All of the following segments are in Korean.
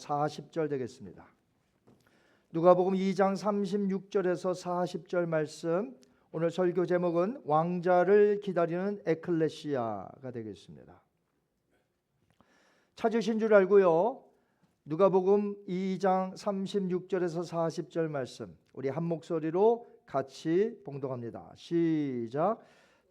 40절 되겠습니다. 누가복음 2장 36절에서 40절 말씀, 오늘 설교 제목은 왕자를 기다리는 에클레시아가 되겠습니다. 찾으신 줄 알고요. 누가복음 2장 36절에서 40절 말씀, 우리 한 목소리로 같이 봉독합니다. 시작.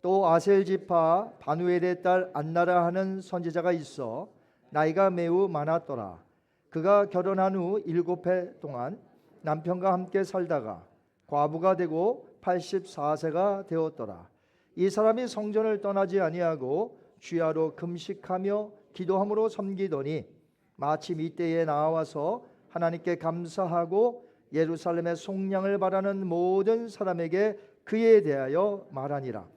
또 아셀 지파 바누엘의 딸 안나라 하는 선지자가 있어 나이가 매우 많았더라. 그가 결혼한 후 7해 동안 남편과 함께 살다가 과부가 되고 84세가 되었더라. 이 사람이 성전을 떠나지 아니하고 주야로 금식하며 기도함으로 섬기더니 마침 이때에 나와서 하나님께 감사하고 예루살렘의 속량을 바라는 모든 사람에게 그에 대하여 말하니라.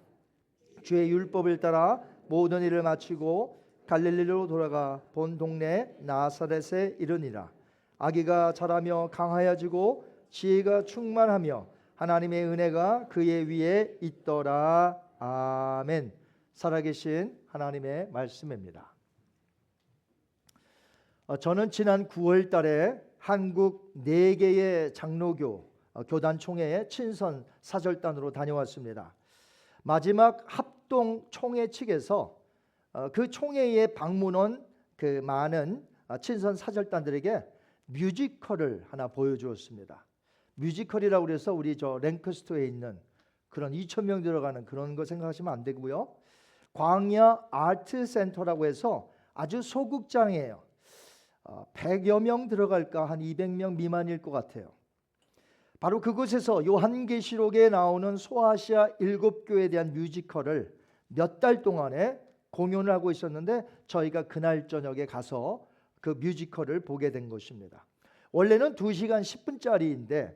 주의 율법을 따라 모든 일을 마치고 갈릴리로 돌아가 본 동네 나사렛에 이르니라. 아기가 자라며 강하여지고 지혜가 충만하며 하나님의 은혜가 그의 위에 있더라. 아멘. 살아계신 하나님의 말씀입니다. 저는 지난 9월 달에 한국 4개의 장로교 교단 총회에 친선 사절단으로 다녀왔습니다. 마지막 합동 총회 측에서 그 총회에 방문한 그 많은 친선 사절단들에게 뮤지컬을 하나 보여주었습니다. 뮤지컬이라고 해서 우리 저 랭커스터에 있는 그런 2,000명 들어가는 그런 거 생각하시면 안 되고요. 광야 아트 센터라고 해서 아주 소극장이에요. 100여 명 들어갈까 한 200명 미만일 것 같아요. 바로 그곳에서 요한계시록에 나오는 소아시아 7교회에 대한 뮤지컬을 몇 달 동안에 공연을 하고 있었는데 저희가 그날 저녁에 가서 그 뮤지컬을 보게 된 것입니다. 원래는 2시간 10분짜리인데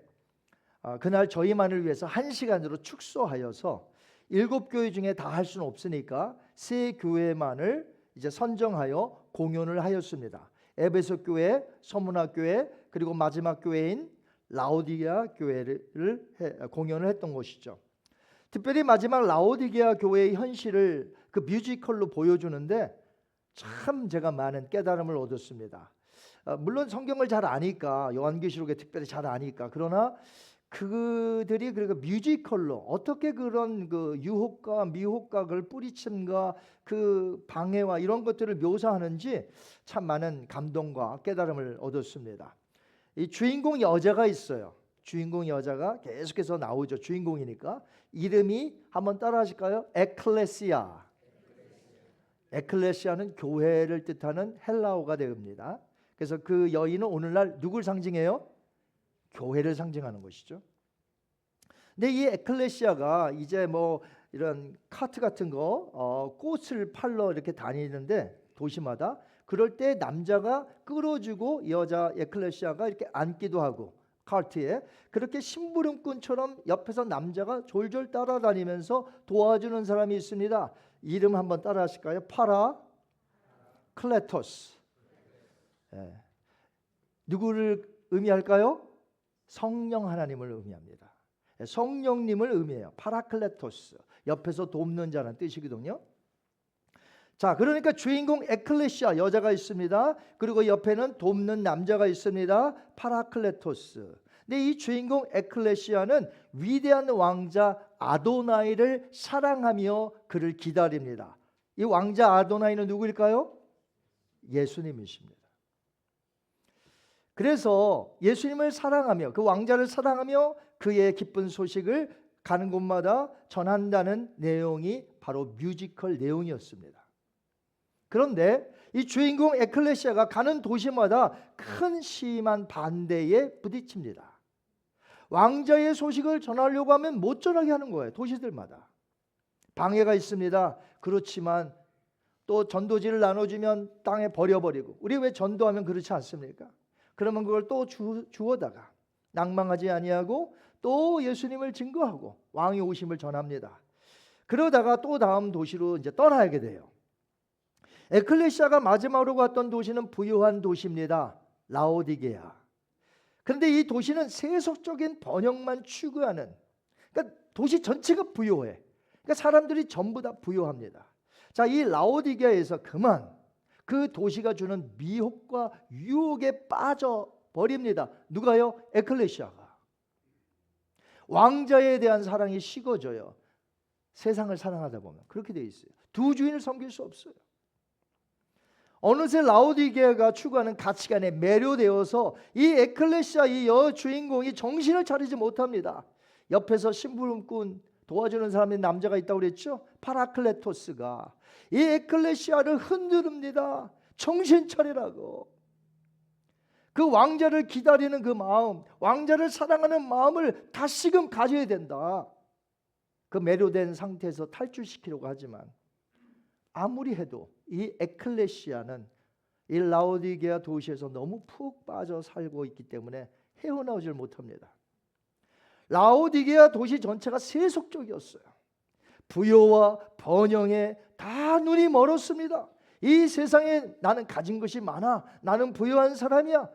그날 저희만을 위해서 1시간으로 축소하여서 7교회 중에 다 할 수는 없으니까 3교회만을 이제 선정하여 공연을 하였습니다. 에베소 교회, 서문화 교회, 그리고 마지막 교회인 라오디게아 교회를 공연을 했던 것이죠. 특별히 마지막 라오디게아 교회의 현실을 그 뮤지컬로 보여주는데 참 제가 많은 깨달음을 얻었습니다. 물론 성경을 잘 아니까, 요한계시록에 특별히 잘 아니까, 그러나 그들이 그러니까 뮤지컬로 어떻게 그런 그 유혹과 미혹각을 뿌리침과 그 방해와 이런 것들을 묘사하는지 참 많은 감동과 깨달음을 얻었습니다. 이 주인공 여자가 있어요. 주인공 여자가 계속해서 나오죠. 주인공이니까. 이름이 한번 따라 하실까요? 에클레시아. 에클레시아는 교회를 뜻하는 헬라어가 됩니다. 그래서 그 여인은 오늘날 누굴 상징해요? 교회를 상징하는 것이죠. 근데 이 에클레시아가 이제 뭐 이런 카트 같은 거 꽃을 팔러 이렇게 다니는데 도시마다 그럴 때 남자가 끌어주고 여자 에클레시아가 이렇게 앉기도 하고 카트에 그렇게 심부름꾼처럼 옆에서 남자가 졸졸 따라다니면서 도와주는 사람이 있습니다. 이름 한번 따라 하실까요? 파라클레토스. 누구를 의미할까요? 성령 하나님을 의미합니다. 성령님을 의미해요. 파라클레토스. 옆에서 돕는 자라는 뜻이거든요. 자, 그러니까 주인공 에클레시아 여자가 있습니다. 그리고 옆에는 돕는 남자가 있습니다. 파라클레토스. 근데 이 주인공 에클레시아는 위대한 왕자 아도나이를 사랑하며 그를 기다립니다. 이 왕자 아도나이는 누구일까요? 예수님이십니다. 그래서 예수님을 사랑하며 그 왕자를 사랑하며 그의 기쁜 소식을 가는 곳마다 전한다는 내용이 바로 뮤지컬 내용이었습니다. 그런데 이 주인공 에클레시아가 가는 도시마다 큰 심한 반대에 부딪힙니다. 왕자의 소식을 전하려고 하면 못 전하게 하는 거예요. 도시들마다 방해가 있습니다. 그렇지만 또 전도지를 나눠주면 땅에 버려버리고, 우리 왜 전도하면 그렇지 않습니까? 그러면 그걸 또 주워다가 낭망하지 아니하고 또 예수님을 증거하고 왕의 오심을 전합니다. 그러다가 또 다음 도시로 이제 떠나게 돼요. 에클레시아가 마지막으로 갔던 도시는 부유한 도시입니다. 라오디게아. 그런데 이 도시는 세속적인 번영만 추구하는, 그러니까 도시 전체가 부유해. 그러니까 사람들이 전부 다 부유합니다. 자, 이 라오디게아에서 그만 그 도시가 주는 미혹과 유혹에 빠져버립니다. 누가요? 에클레시아가. 왕자에 대한 사랑이 식어져요. 세상을 사랑하다 보면 그렇게 되어 있어요. 두 주인을 섬길 수 없어요. 어느새 라오디게아가 추구하는 가치관에 매료되어서 이 에클레시아 이 여주인공이 정신을 차리지 못합니다. 옆에서 심부름꾼 도와주는 사람이 남자가 있다고 그랬죠. 파라클레토스가 이 에클레시아를 흔듭니다. 정신 차리라고. 그 왕자를 기다리는 그 마음, 왕자를 사랑하는 마음을 다시금 가져야 된다. 그 매료된 상태에서 탈출시키려고 하지만 아무리 해도 이 에클레시아는 이 라오디게아 도시에서 너무 푹 빠져 살고 있기 때문에 헤어나오질 못합니다. 라오디게아 도시 전체가 세속적이었어요. 부여와 번영에 다 눈이 멀었습니다. 이 세상에 나는 가진 것이 많아, 나는 부유한 사람이야.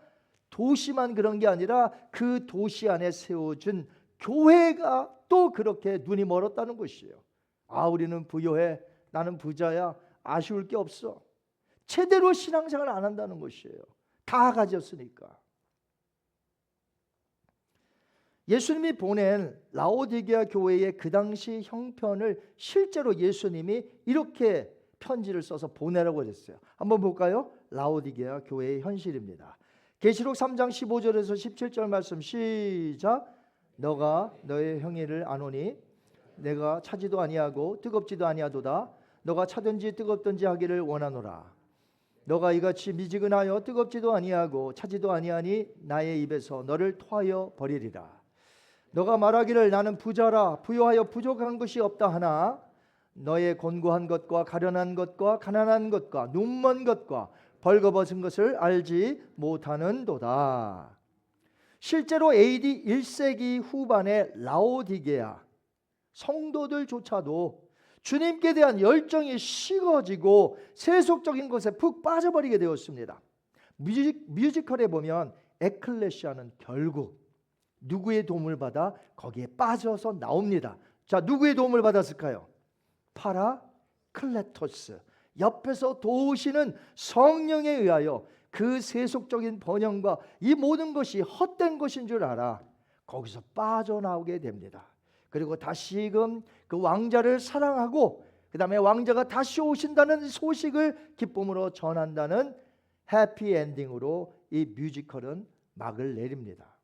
도시만 그런 게 아니라 그 도시 안에 세워진 교회가 또 그렇게 눈이 멀었다는 것이에요. 아, 우리는 부유해, 나는 부자야, 아쉬울 게 없어. 제대로 신앙생활을 안 한다는 것이에요. 다 가졌으니까. 예수님이 보낸 라오디게아 교회의 그 당시 형편을 실제로 예수님이 이렇게 편지를 써서 보내라고 했어요. 한번 볼까요? 라오디게아 교회의 현실입니다. 계시록 3장 15절에서 17절 말씀 시작. 너가 너의 형제를 아노니 내가 차지도 아니하고 뜨겁지도 아니하도다. 너가 차든지 뜨겁든지 하기를 원하노라. 너가 이같이 미지근하여 뜨겁지도 아니하고 차지도 아니하니 나의 입에서 너를 토하여 버리리라. 너가 말하기를 나는 부자라 부요하여 부족한 것이 없다 하나 너의 곤고한 것과 가련한 것과 가난한 것과 눈먼 것과 벌거벗은 것을 알지 못하는도다. 실제로 AD 1세기 후반의 라오디게아 성도들조차도 주님께 대한 열정이 식어지고 세속적인 것에 푹 빠져버리게 되었습니다. 뮤지컬에 보면 에클레시아는 결국 누구의 도움을 받아 거기에 빠져서 나옵니다. 자, 누구의 도움을 받았을까요? 파라클레토스, 옆에서 도우시는 성령에 의하여 그 세속적인 번영과 이 모든 것이 헛된 것인 줄 알아 거기서 빠져나오게 됩니다. 그리고 다시금 그 왕자를 사랑하고 그 다음에 왕자가 다시 오신다는 소식을 기쁨으로 전한다는 해피엔딩으로 이 뮤지컬은 막을 내립니다.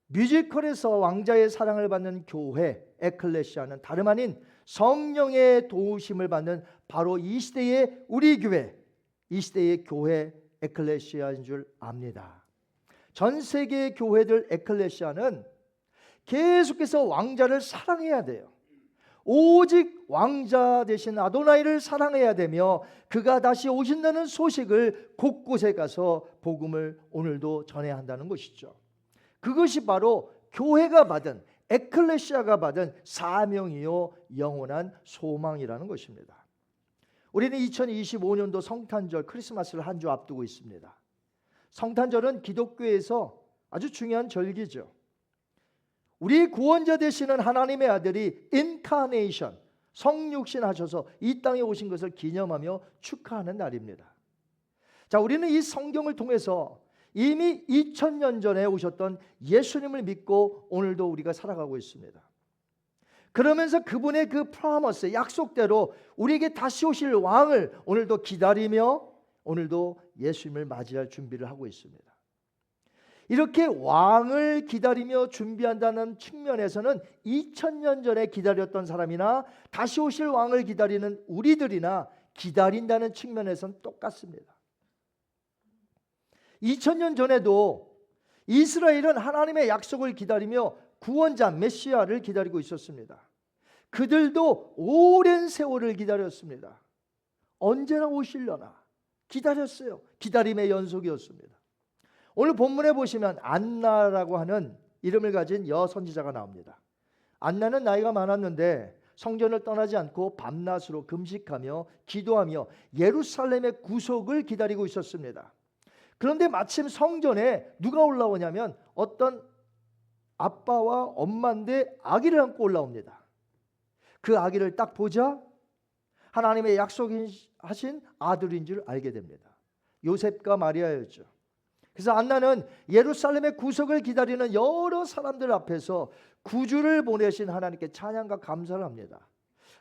뮤지컬에서 왕자의 사랑을 받는 교회 에클레시아는 다름 아닌 성령의 도우심을 받는 바로 이 시대의 우리 교회, 이 시대의 교회 에클레시아인 줄 압니다. 전 세계의 교회들 에클레시아는 계속해서 왕자를 사랑해야 돼요. 오직 왕자 되신 아도나이를 사랑해야 되며 그가 다시 오신다는 소식을 곳곳에 가서 복음을 오늘도 전해야 한다는 것이죠. 그것이 바로 교회가 받은 에클레시아가 받은 사명이요 영원한 소망이라는 것입니다. 우리는 2025년도 성탄절 크리스마스를 한 주 앞두고 있습니다. 성탄절은 기독교에서 아주 중요한 절기죠. 우리 구원자 되시는 하나님의 아들이 인카네이션 성육신 하셔서 이 땅에 오신 것을 기념하며 축하하는 날입니다. 자, 우리는 이 성경을 통해서 이미 2000년 전에 오셨던 예수님을 믿고 오늘도 우리가 살아가고 있습니다. 그러면서 그분의 그 프로미스 약속대로 우리에게 다시 오실 왕을 오늘도 기다리며 오늘도 예수님을 맞이할 준비를 하고 있습니다. 이렇게 왕을 기다리며 준비한다는 측면에서는 2000년 전에 기다렸던 사람이나 다시 오실 왕을 기다리는 우리들이나 기다린다는 측면에서는 똑같습니다. 2000년 전에도 이스라엘은 하나님의 약속을 기다리며 구원자 메시아를 기다리고 있었습니다. 그들도 오랜 세월을 기다렸습니다. 언제나 오시려나 기다렸어요. 기다림의 연속이었습니다. 오늘 본문에 보시면 안나라고 하는 이름을 가진 여선지자가 나옵니다. 안나는 나이가 많았는데 성전을 떠나지 않고 밤낮으로 금식하며 기도하며 예루살렘의 구속을 기다리고 있었습니다. 그런데 마침 성전에 누가 올라오냐면 어떤 아빠와 엄마인데 아기를 안고 올라옵니다. 그 아기를 딱 보자 하나님의 약속하신 아들인 줄 알게 됩니다. 요셉과 마리아였죠. 그래서 안나는 예루살렘의 구속을 기다리는 여러 사람들 앞에서 구주를 보내신 하나님께 찬양과 감사를 합니다.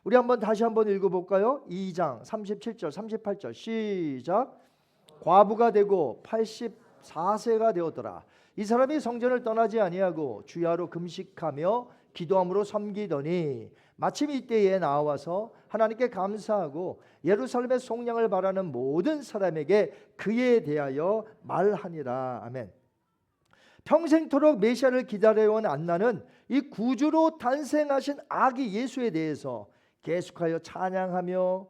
우리 다시 한번 읽어볼까요? 2장 37절 38절 시작. 과부가 되고 84세가 되었더라. 이 사람이 성전을 떠나지 아니하고 주야로 금식하며 기도함으로 섬기더니 마침 이때에 나와서 하나님께 감사하고 예루살렘의 속량을 바라는 모든 사람에게 그에 대하여 말하니라. 아멘. 평생토록 메시아를 기다려온 안나는 이 구주로 탄생하신 아기 예수에 대해서 계속하여 찬양하며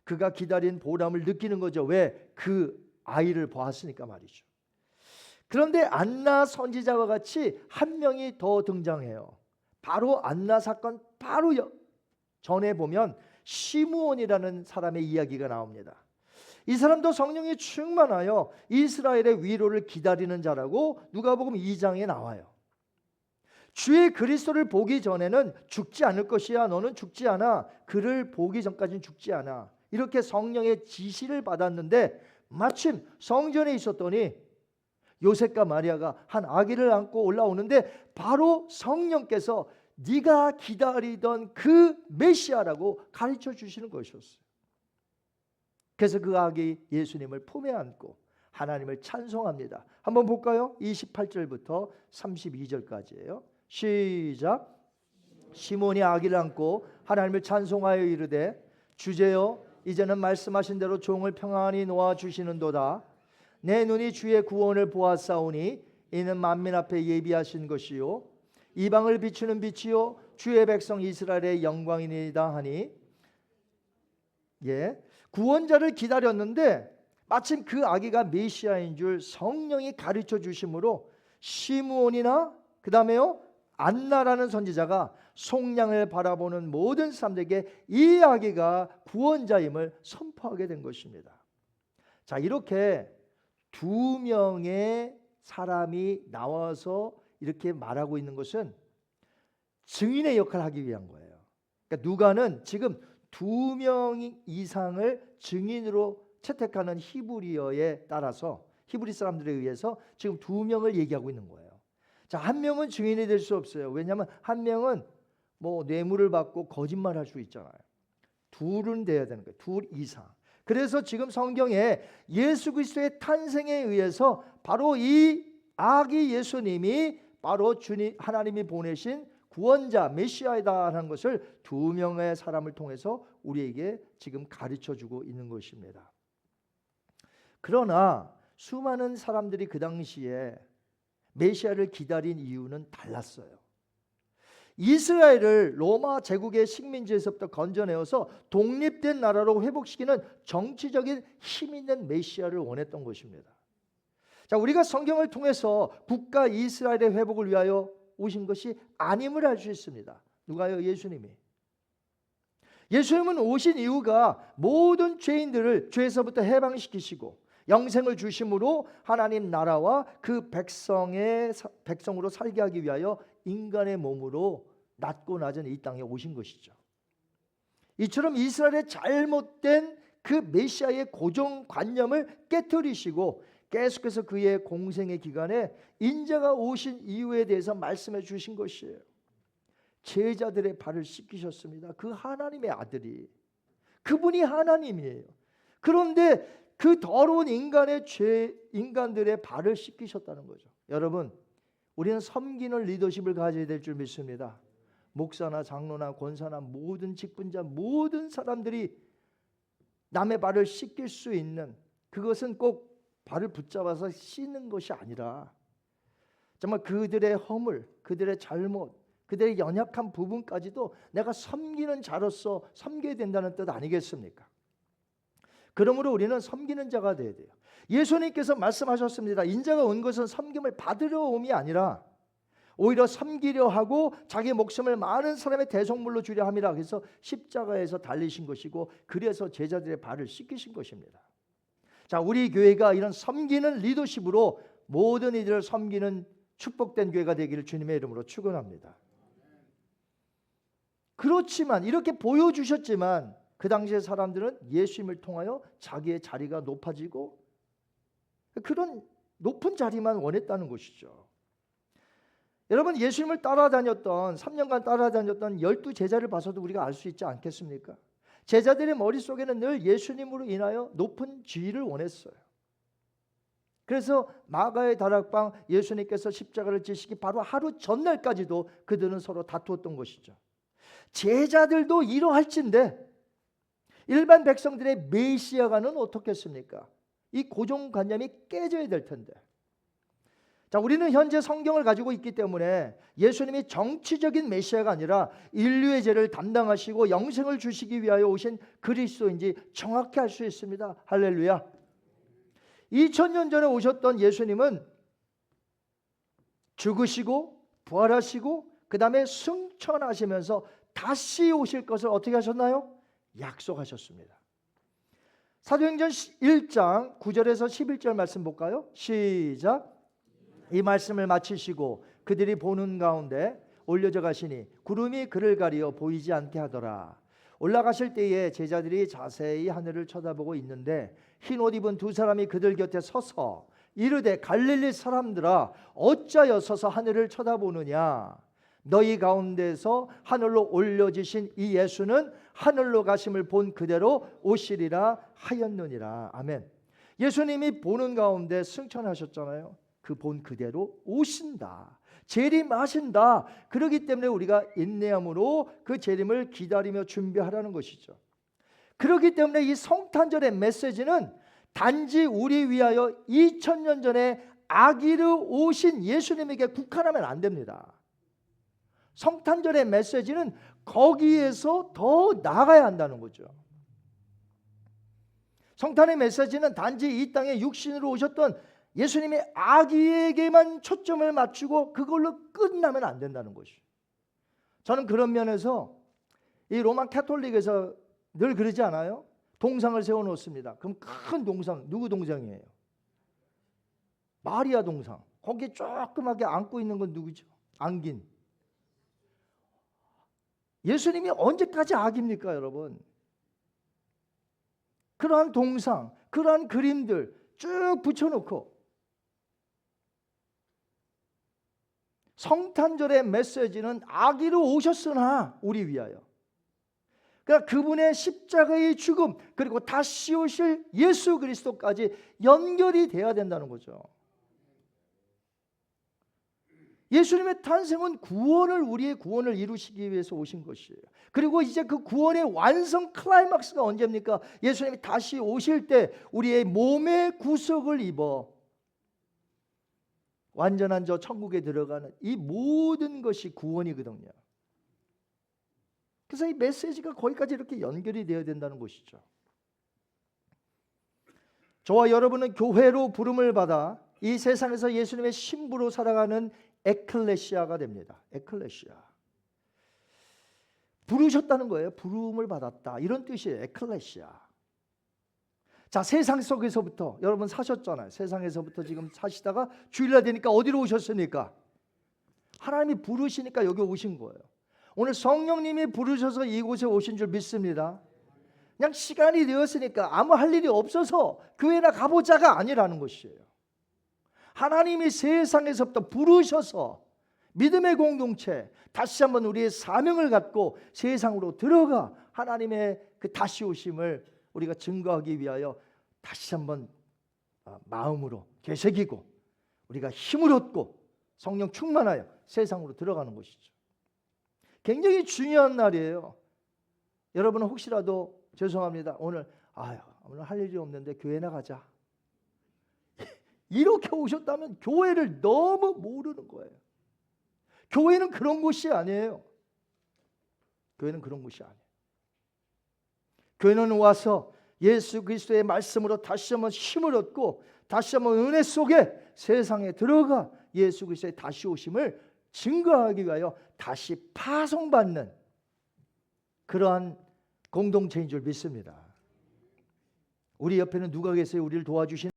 그가 기다린 보람을 느끼는 거죠. 왜? 그 아이를 보았으니까 말이죠. 그런데 안나 선지자와 같이 한 명이 더 등장해요. 바로 안나 사건 바로 전에 보면 시므온이라는 사람의 이야기가 나옵니다. 이 사람도 성령이 충만하여 이스라엘의 위로를 기다리는 자라고 누가복음 2장에 나와요. 주의 그리스도를 보기 전에는 죽지 않을 것이야. 너는 죽지 않아. 그를 보기 전까지는 죽지 않아. 이렇게 성령의 지시를 받았는데 마침 성전에 있었더니 요셉과 마리아가 한 아기를 안고 올라오는데 바로 성령께서 네가 기다리던 그 메시아라고 가르쳐 주시는 것이었어요. 그래서 그 아기 예수님을 품에 안고 하나님을 찬송합니다. 한번 볼까요? 28절부터 32절까지예요. 시작. 시몬이 아기를 안고 하나님을 찬송하여 이르되 주제여 이제는 말씀하신 대로 종을 평안히 놓아 주시는도다. 내 눈이 주의 구원을 보았사오니 이는 만민 앞에 예비하신 것이요 이방을 비추는 빛이요 주의 백성 이스라엘의 영광이니이다 하니, 구원자를 기다렸는데 마침 그 아기가 메시아인 줄 성령이 가르쳐 주심으로 시므온이나 그 다음에요 안나라는 선지자가 속량을 바라보는 모든 사람들에게 이 아기가 구원자임을 선포하게 된 것입니다. 자, 이렇게 두 명의 사람이 나와서 이렇게 말하고 있는 것은 증인의 역할을 하기 위한 거예요. 그러니까 누가는 지금 두 명 이상을 증인으로 채택하는 히브리어에 따라서 히브리 사람들에 의해서 지금 두 명을 얘기하고 있는 거예요. 자, 한 명은 증인이 될 수 없어요. 왜냐하면 한 명은 뇌물을 받고 거짓말할 수 있잖아요. 둘은 돼야 되는 거예요. 둘 이상. 그래서 지금 성경에 예수 그리스도의 탄생에 의해서 바로 이 아기 예수님이 바로 주님 하나님이 보내신 구원자 메시아이다라는 것을 두 명의 사람을 통해서 우리에게 지금 가르쳐주고 있는 것입니다. 그러나 수많은 사람들이 그 당시에 메시아를 기다린 이유는 달랐어요. 이스라엘을 로마 제국의 식민지에서부터 건져내어서 독립된 나라로 회복시키는 정치적인 힘 있는 메시아를 원했던 것입니다. 자, 우리가 성경을 통해서 국가 이스라엘의 회복을 위하여 오신 것이 아님을 알 수 있습니다. 누가요? 예수님이. 예수님은 오신 이유가 모든 죄인들을 죄에서부터 해방시키시고 영생을 주심으로 하나님 나라와 그 백성으로 살게 하기 위하여 인간의 몸으로 낮고 낮은 이 땅에 오신 것이죠. 이처럼 이스라엘의 잘못된 그 메시아의 고정관념을 깨트리시고 계속해서 그의 공생의 기간에 인자가 오신 이유에 대해서 말씀해 주신 것이에요. 제자들의 발을 씻기셨습니다. 그 하나님의 아들이, 그분이 하나님이에요. 그런데 그 더러운 인간들의 발을 씻기셨다는 거죠. 여러분, 우리는 섬기는 리더십을 가져야 될 줄 믿습니다. 목사나 장로나 권사나 모든 직분자 모든 사람들이 남의 발을 씻길 수 있는, 그것은 꼭 발을 붙잡아서 씻는 것이 아니라 정말 그들의 허물, 그들의 잘못, 그들의 연약한 부분까지도 내가 섬기는 자로서 섬겨야 된다는 뜻 아니겠습니까? 그러므로 우리는 섬기는 자가 되어야 돼요. 예수님께서 말씀하셨습니다. 인자가 온 것은 섬김을 받으려 옴이 아니라 오히려 섬기려 하고 자기 목숨을 많은 사람의 대속물로 주려 함이라. 그래서 십자가에서 달리신 것이고 그래서 제자들의 발을 씻기신 것입니다. 자, 우리 교회가 이런 섬기는 리더십으로 모든 이들을 섬기는 축복된 교회가 되기를 주님의 이름으로 축원합니다. 그렇지만 이렇게 보여주셨지만 그 당시의 사람들은 예수님을 통하여 자기의 자리가 높아지고 그런 높은 자리만 원했다는 것이죠. 여러분, 예수님을 따라다녔던 3년간 따라다녔던 12제자를 봐서도 우리가 알 수 있지 않겠습니까? 제자들의 머릿속에는 늘 예수님으로 인하여 높은 지위를 원했어요. 그래서 마가의 다락방 예수님께서 십자가를 지시기 바로 하루 전날까지도 그들은 서로 다투었던 것이죠. 제자들도 이러할진데 일반 백성들의 메시아가는 어떻겠습니까? 이 고정관념이 깨져야 될 텐데. 자, 우리는 현재 성경을 가지고 있기 때문에 예수님이 정치적인 메시아가 아니라 인류의 죄를 담당하시고 영생을 주시기 위하여 오신 그리스도인지 정확히 알 수 있습니다. 할렐루야. 2000년 전에 오셨던 예수님은 죽으시고 부활하시고 그 다음에 승천하시면서 다시 오실 것을 어떻게 하셨나요? 약속하셨습니다. 사도행전 1장 9절에서 11절 말씀 볼까요? 시작. 이 말씀을 마치시고 그들이 보는 가운데 올려져 가시니 구름이 그를 가리어 보이지 않게 하더라. 올라가실 때에 제자들이 자세히 하늘을 쳐다보고 있는데 흰 옷 입은 두 사람이 그들 곁에 서서 이르되 갈릴리 사람들아 어찌하여 서서 하늘을 쳐다보느냐. 너희 가운데서 하늘로 올려지신 이 예수는 하늘로 가심을 본 그대로 오시리라 하였느니라. 아멘. 예수님이 보는 가운데 승천하셨잖아요. 그 본 그대로 오신다. 재림하신다. 그렇기 때문에 우리가 인내함으로 그 재림을 기다리며 준비하라는 것이죠. 그렇기 때문에 이 성탄절의 메시지는 단지 우리 위하여 2000년 전에 아기로 오신 예수님에게 국한하면 안 됩니다. 성탄절의 메시지는 거기에서 더 나아가야 한다는 거죠. 성탄의 메시지는 단지 이 땅에 육신으로 오셨던 예수님의 아기에게만 초점을 맞추고 그걸로 끝나면 안 된다는 것이죠. 저는 그런 면에서 이 로마 캐톨릭에서 늘 그러지 않아요? 동상을 세워놓습니다. 그럼 큰 동상, 누구 동상이에요? 마리아 동상. 거기에 조그맣게 안고 있는 건 누구죠? 안긴. 예수님이 언제까지 아기입니까, 여러분? 그러한 동상, 그러한 그림들 쭉 붙여놓고 성탄절의 메시지는 아기로 오셨으나 우리 위하여, 그러니까 그분의 십자가의 죽음 그리고 다시 오실 예수 그리스도까지 연결이 돼야 된다는 거죠. 예수님의 탄생은 구원을, 우리의 구원을 이루시기 위해서 오신 것이에요. 그리고 이제 그 구원의 완성 클라이막스가 언제입니까? 예수님이 다시 오실 때 우리의 몸의 구속을 입어 완전한 저 천국에 들어가는 이 모든 것이 구원이거든요. 그래서 이 메시지가 거기까지 이렇게 연결이 되어야 된다는 것이죠. 저와 여러분은 교회로 부름을 받아 이 세상에서 예수님의 신부로 살아가는 에클레시아가 됩니다. 에클레시아. 부르셨다는 거예요. 부름을 받았다. 이런 뜻이에요. 에클레시아. 자, 세상 속에서부터 여러분 사셨잖아요. 세상에서부터 지금 사시다가 주일날 되니까 어디로 오셨습니까? 하나님이 부르시니까 여기 오신 거예요. 오늘 성령님이 부르셔서 이곳에 오신 줄 믿습니다. 그냥 시간이 되었으니까 아무 할 일이 없어서 교회나 가보자가 아니라는 것이에요. 하나님이 세상에서부터 부르셔서 믿음의 공동체, 다시 한번 우리의 사명을 갖고 세상으로 들어가 하나님의 그 다시 오심을 우리가 증거하기 위하여 다시 한번 마음으로 되새기고 우리가 힘을 얻고 성령 충만하여 세상으로 들어가는 것이죠. 굉장히 중요한 날이에요. 여러분은 혹시라도 죄송합니다. 오늘 할 일이 없는데 교회나 가자. 이렇게 오셨다면 교회를 너무 모르는 거예요. 교회는 그런 곳이 아니에요. 교회는 그런 곳이 아니에요. 교회는 와서 예수 그리스도의 말씀으로 다시 한번 힘을 얻고 다시 한번 은혜 속에 세상에 들어가 예수 그리스도의 다시 오심을 증거하기 위하여 다시 파송받는 그러한 공동체인 줄 믿습니다. 우리 옆에는 누가 계세요? 우리를 도와주신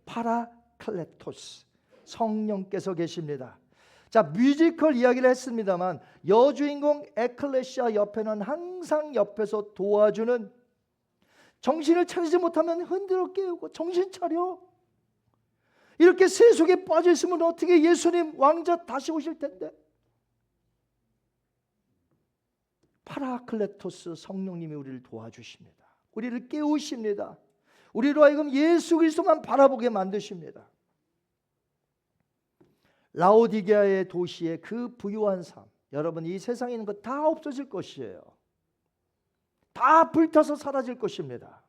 파라클레토스 성령께서 계십니다. 자, 뮤지컬 이야기를 했습니다만 여주인공 에클레시아 옆에는 항상 옆에서 도와주는, 정신을 차리지 못하면 흔들어 깨우고 정신 차려. 이렇게 세속에 빠져 있으면 어떻게 예수님 왕자 다시 오실 텐데. 파라클레토스 성령님이 우리를 도와주십니다. 우리를 깨우십니다. 우리로 하여금 예수 그리스도만 바라보게 만드십니다. 라오디게아의 도시의 그 부유한 삶, 여러분 이 세상에 있는 것 다 없어질 것이에요. 다 불타서 사라질 것입니다.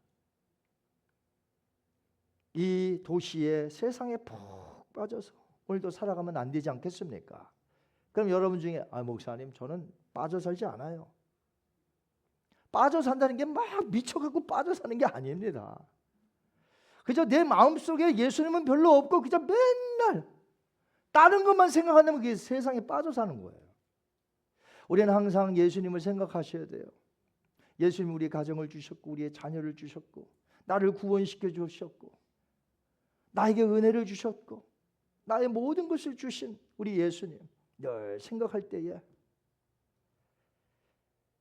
이 도시의 세상에 푹 빠져서 오늘도 살아가면 안 되지 않겠습니까? 그럼 여러분 중에 목사님 저는 빠져 살지 않아요. 빠져 산다는 게 막 미쳐갖고 빠져 사는 게 아닙니다. 그저 내 마음속에 예수님은 별로 없고 그저 맨날 다른 것만 생각하면 그게 세상에 빠져 사는 거예요. 우리는 항상 예수님을 생각하셔야 돼요. 예수님 우리 가정을 주셨고 우리의 자녀를 주셨고 나를 구원시켜 주셨고 나에게 은혜를 주셨고 나의 모든 것을 주신 우리 예수님 늘 생각할 때에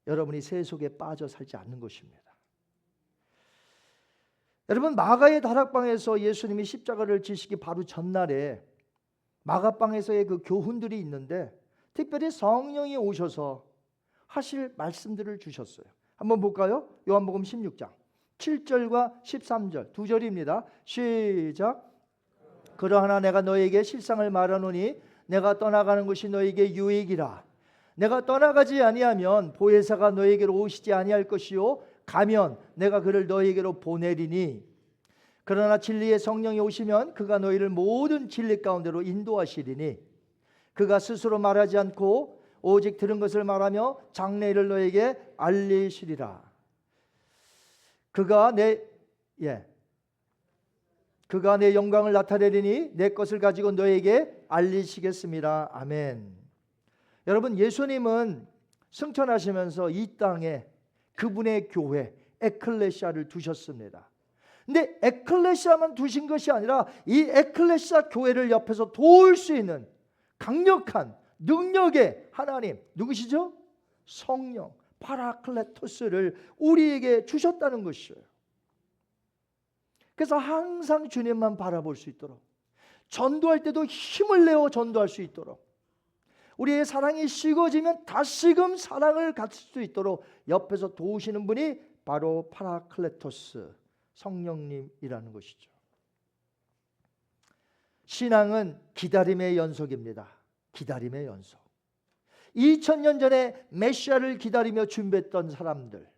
여러분이 세속에 빠져 살지 않는 것입니다. 여러분 마가의 다락방에서 예수님이 십자가를 지시기 바로 전날에 마가방에서의 그 교훈들이 있는데 특별히 성령이 오셔서 하실 말씀들을 주셨어요. 한번 볼까요? 요한복음 16장 7절과 13절 두 절입니다. 시작. 그러하나 내가 너에게 실상을 말하노니 내가 떠나가는 것이 너에게 유익이라. 내가 떠나가지 아니하면 보혜사가 너에게로 오시지 아니할 것이요 가면 내가 그를 너에게로 보내리니 그러나 진리의 성령이 오시면 그가 너희를 모든 진리 가운데로 인도하시리니 그가 스스로 말하지 않고 오직 들은 것을 말하며 장래일을 너에게 알리시리라. 그가 내 영광을 나타내리니 내 것을 가지고 너에게 알리시겠습니다. 아멘. 여러분 예수님은 승천하시면서 이 땅에 그분의 교회 에클레시아를 두셨습니다. 근데 에클레시아만 두신 것이 아니라 이 에클레시아 교회를 옆에서 도울 수 있는 강력한 능력의 하나님 누구시죠? 성령 파라클레토스를 우리에게 주셨다는 것이에요. 그래서 항상 주님만 바라볼 수 있도록 전도할 때도 힘을 내어 전도할 수 있도록 우리의 사랑이 식어지면 다시금 사랑을 갖출 수 있도록 옆에서 도우시는 분이 바로 파라클레토스 성령님이라는 것이죠. 신앙은 기다림의 연속입니다. 기다림의 연속. 2000년 전에 메시아를 기다리며 준비했던 사람들,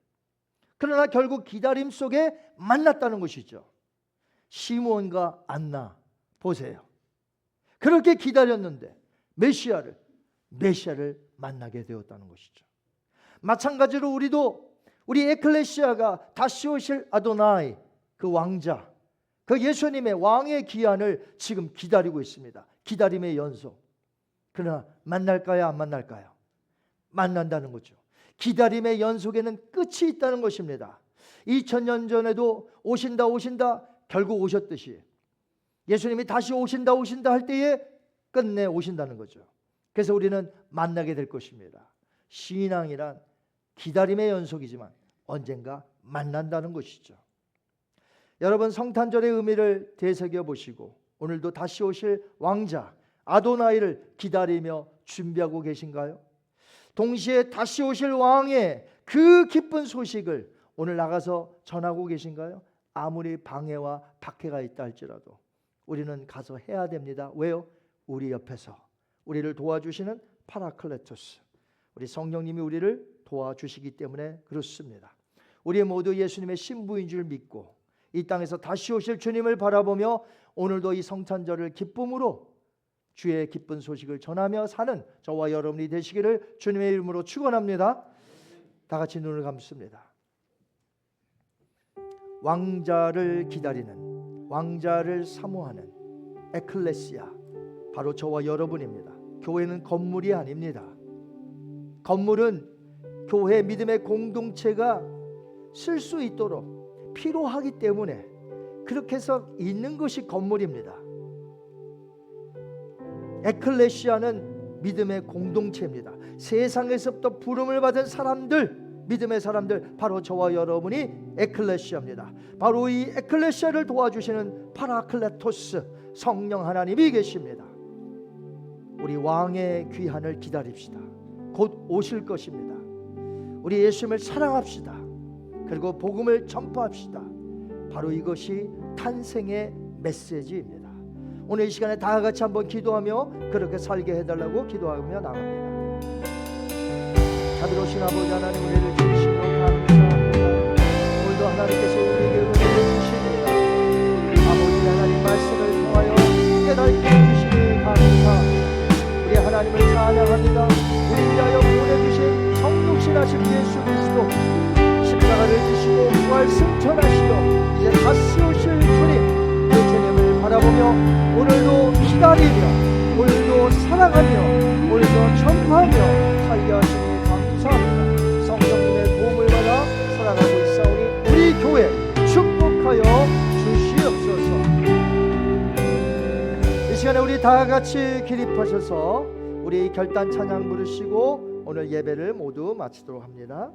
그러나 결국 기다림 속에 만났다는 것이죠. 시므온과 안나 보세요. 그렇게 기다렸는데 메시아를 만나게 되었다는 것이죠. 마찬가지로 우리도 우리 에클레시아가 다시 오실 아도나이 그 왕자, 그 예수님의 왕의 기한을 지금 기다리고 있습니다. 기다림의 연속. 그러나 만날까요? 안 만날까요? 만난다는 거죠. 기다림의 연속에는 끝이 있다는 것입니다. 2000년 전에도 오신다 결국 오셨듯이 예수님이 다시 오신다 할 때에 끝내 오신다는 거죠. 그래서 우리는 만나게 될 것입니다. 신앙이란 기다림의 연속이지만 언젠가 만난다는 것이죠. 여러분 성탄절의 의미를 되새겨 보시고 오늘도 다시 오실 왕자 아도나이를 기다리며 준비하고 계신가요? 동시에 다시 오실 왕의 그 기쁜 소식을 오늘 나가서 전하고 계신가요? 아무리 방해와 박해가 있다 할지라도 우리는 가서 해야 됩니다. 왜요? 우리 옆에서 우리를 도와주시는 파라클레토스, 우리 성령님이 우리를 도와주시기 때문에 그렇습니다. 우리 모두 예수님의 신부인 줄 믿고 이 땅에서 다시 오실 주님을 바라보며 오늘도 이 성탄절을 기쁨으로 주의 기쁜 소식을 전하며 사는 저와 여러분이 되시기를 주님의 이름으로 축원합니다. 다 같이 눈을 감습니다. 왕자를 기다리는, 왕자를 사모하는 에클레시아, 바로 저와 여러분입니다. 교회는 건물이 아닙니다. 건물은 교회 믿음의 공동체가 쓸 수 있도록 필요하기 때문에 그렇게 해서 있는 것이 건물입니다. 에클레시아는 믿음의 공동체입니다. 세상에서부터 부름을 받은 사람들, 믿음의 사람들, 바로 저와 여러분이 에클레시아입니다. 바로 이 에클레시아를 도와주시는 파라클레토스 성령 하나님이 계십니다. 우리 왕의 귀환을 기다립시다. 곧 오실 것입니다. 우리 예수님을 사랑합시다. 그리고 복음을 전파합시다. 바로 이것이 탄생의 메시지입니다. 오늘 이 시간에 다 같이 한번 기도하며 그렇게 살게 해달라고 기도하며 나갑니다. 자비로우신 아버지 하나님, 우리를 주시고 감사합니다. 오늘도 하나님께서 우리에게 은혜를 주십니다. 아버지 하나님 말씀을 통하여 깨닫게 해주시니 감사합니다. 우리 하나님을 찬양합니다. 우리 위하여 보내주신 성육신하신 예수 그리스도, 십자가를 지시고 부활 승천하시어 이제 다시 오실 주님, 그 주님을 바라보며 오늘도 기다리며, 오늘도 사랑하며, 오늘도 전파하며 살게 하시니 감사합니다. 성령님의 도움을 받아 살아가고 있사오니 우리 교회 축복하여 주시옵소서. 이 시간에 우리 다 같이 기립하셔서 우리 결단 찬양 부르시고 오늘 예배를 모두 마치도록 합니다.